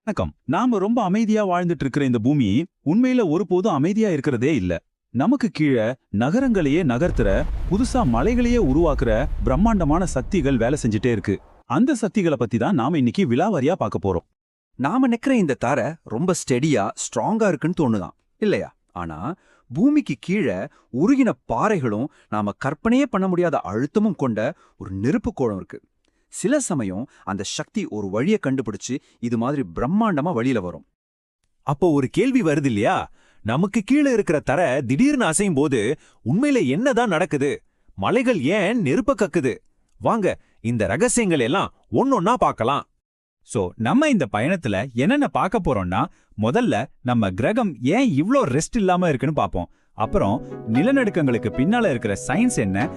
வணக்கம். நாம ரொம்ப அமைதியா வாழ்ந்துட்டு இருக்கிற இந்த பூமி உண்மையில ஒருபோதும் அமைதியா இருக்கிறதே இல்ல. நமக்கு கீழே நகரங்களையே நகர்த்துற, புதுசா மலைகளையே உருவாக்குற பிரம்மாண்டமான சக்திகள் வேலை செஞ்சுட்டே இருக்கு. அந்த சக்திகளை பத்தி தான் நாம இன்னைக்கு விலாவாரியா பார்க்க போறோம். நாம நிக்கிற இந்த தரை ரொம்ப ஸ்டெடியா ஸ்ட்ராங்கா இருக்குன்னு தோணுதான் இல்லையா? ஆனா பூமிக்கு கீழே உருகின பாறைகளும் நாம கற்பனையே பண்ண முடியாத அழுத்தமும் கொண்ட ஒரு நெருப்பு கோளம் இருக்கு. சில சமயம் அந்த சக்தி ஒரு வழியை கண்டுபிடிச்சு இது மாதிரி பிரம்மாண்டமா வழியில வரும். அப்போ ஒரு கேள்வி வருது இல்லையா? நமக்கு கீழே இருக்கிற தரை திடீர்னு அசையும் போது உண்மையில என்னதான் நடக்குது? மலைகள் ஏன் நெருப்ப கக்குது? வாங்க இந்த ரகசியங்கள் எல்லாம் ஒன்னொன்னா பார்க்கலாம். நம்ம இந்த பயணத்துல என்னென்ன பார்க்க போறோம்னா, முதல்ல நம்ம கிரகம் ஏன் இவ்ளோ ரெஸ்ட் இல்லாம இருக்குன்னு பார்ப்போம். அப்புறம் நிலநடுக்கங்களுக்கு பின்னால இருக்கிற சயின்ஸ் என்ன,